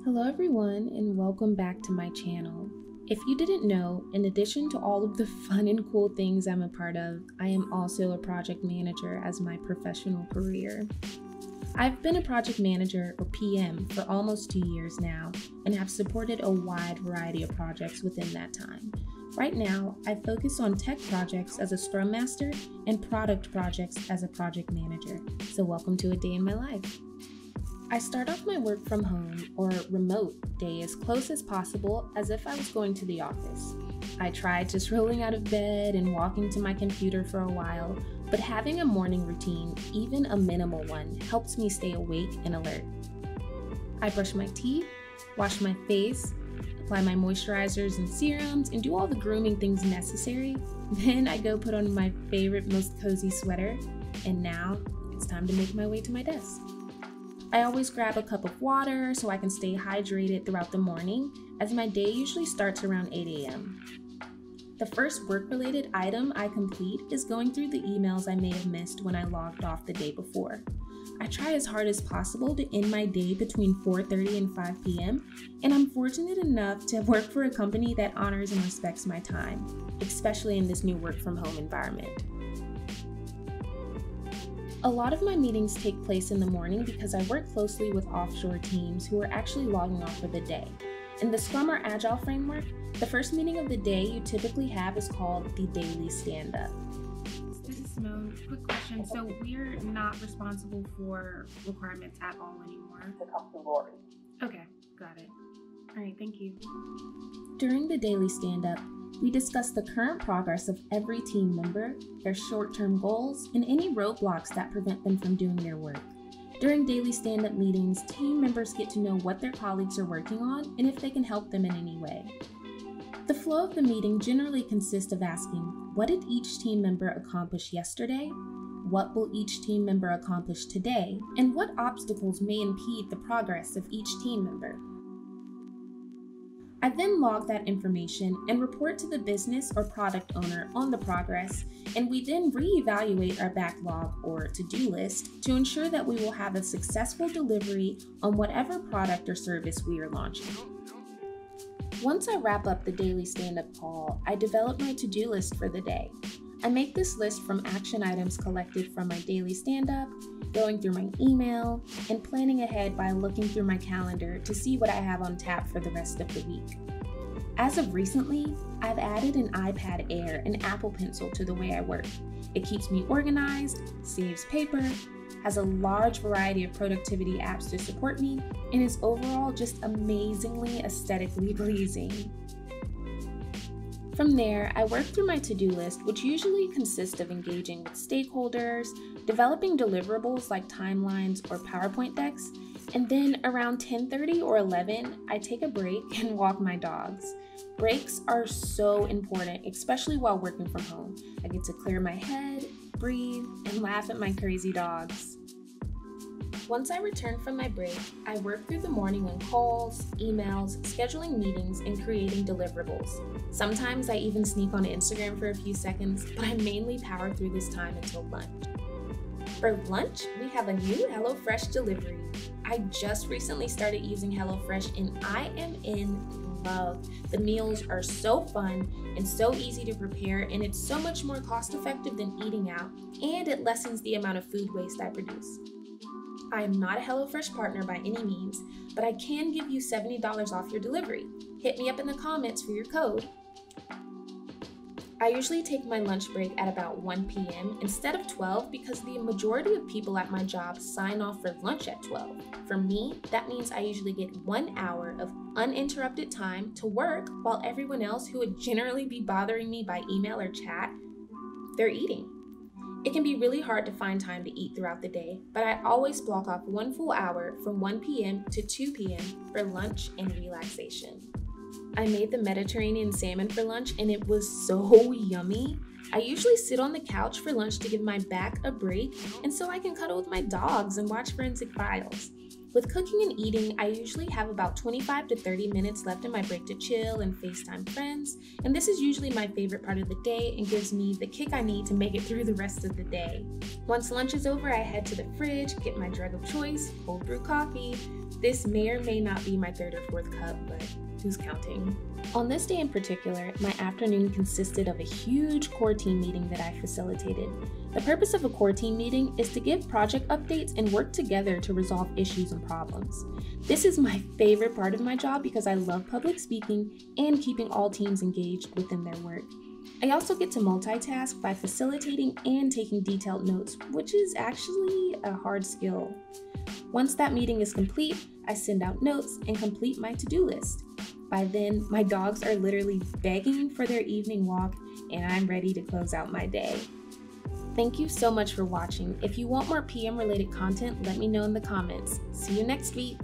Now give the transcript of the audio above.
Hello everyone and welcome back to my channel. If you didn't know, in addition to all of the fun and cool things I'm a part of, I am also a project manager as my professional career. I've been a project manager or PM for almost 2 years now and have supported a wide variety of projects within that time. Right now, I focus on tech projects as a Scrum Master and product projects as a project manager. So welcome to a day in my life. I start off my work from home or remote day as close as possible as if I was going to the office. I tried just rolling out of bed and walking to my computer for a while, but having a morning routine, even a minimal one, helps me stay awake and alert. I brush my teeth, wash my face, apply my moisturizers and serums, and do all the grooming things necessary. Then I go put on my favorite, most cozy sweater, and now it's time to make my way to my desk. I always grab a cup of water so I can stay hydrated throughout the morning, as my day usually starts around 8 a.m. The first work-related item I complete is going through the emails I may have missed when I logged off the day before. I try as hard as possible to end my day between 4:30 and 5 p.m., and I'm fortunate enough to work for a company that honors and respects my time, especially in this new work-from-home environment. A lot of my meetings take place in the morning because I work closely with offshore teams who are actually logging off for the day. In the Scrum or Agile framework, the first meeting of the day you typically have is called the daily stand-up. This is Mo. Quick question. So we're not responsible for requirements at all anymore? Okay, got it. All right, thank you. During the daily stand-up, we discuss the current progress of every team member, their short-term goals, and any roadblocks that prevent them from doing their work. During daily stand-up meetings, team members get to know what their colleagues are working on and if they can help them in any way. The flow of the meeting generally consists of asking, what did each team member accomplish yesterday? What will each team member accomplish today? And what obstacles may impede the progress of each team member? I then log that information and report to the business or product owner on the progress, and we then reevaluate our backlog or to-do list to ensure that we will have a successful delivery on whatever product or service we are launching. Once I wrap up the daily stand-up call, I develop my to-do list for the day. I make this list from action items collected from my daily stand-up, going through my email, and planning ahead by looking through my calendar to see what I have on tap for the rest of the week. As of recently, I've added an iPad Air and Apple Pencil to the way I work. It keeps me organized, saves paper, has a large variety of productivity apps to support me, and is overall just amazingly aesthetically pleasing. From there, I work through my to-do list, which usually consists of engaging with stakeholders, developing deliverables like timelines or PowerPoint decks, and then around 10:30 or 11, I take a break and walk my dogs. Breaks are so important, especially while working from home. I get to clear my head, breathe, and laugh at my crazy dogs. Once I return from my break, I work through the morning on calls, emails, scheduling meetings, and creating deliverables. Sometimes I even sneak on Instagram for a few seconds, but I mainly power through this time until lunch. For lunch, we have a new HelloFresh delivery. I just recently started using HelloFresh and I am in love. The meals are so fun and so easy to prepare, and it's so much more cost effective than eating out, and it lessens the amount of food waste I produce. I am not a HelloFresh partner by any means, but I can give you $70 off your delivery. Hit me up in the comments for your code. I usually take my lunch break at about 1 p.m. instead of 12 because the majority of people at my job sign off for lunch at 12. For me, that means I usually get 1 hour of uninterrupted time to work while everyone else who would generally be bothering me by email or chat, they're eating. It can be really hard to find time to eat throughout the day, but I always block off 1 full hour from 1 p.m. to 2 p.m. for lunch and relaxation. I made the Mediterranean salmon for lunch and it was so yummy. I usually sit on the couch for lunch to give my back a break and so I can cuddle with my dogs and watch Forensic Files. With cooking and eating, I usually have about 25 to 30 minutes left in my break to chill and FaceTime friends, and this is usually my favorite part of the day and gives me the kick I need to make it through the rest of the day. Once lunch is over, I head to the fridge, get my drug of choice, cold brew coffee. This may or may not be my third or fourth cup, but who's counting? On this day in particular, my afternoon consisted of a huge core team meeting that I facilitated. The purpose of a core team meeting is to give project updates and work together to resolve issues and problems. This is my favorite part of my job because I love public speaking and keeping all teams engaged within their work. I also get to multitask by facilitating and taking detailed notes, which is actually a hard skill. Once that meeting is complete, I send out notes and complete my to-do list. By then, my dogs are literally begging for their evening walk, and I'm ready to close out my day. Thank you so much for watching. If you want more PM-related content, let me know in the comments. See you next week.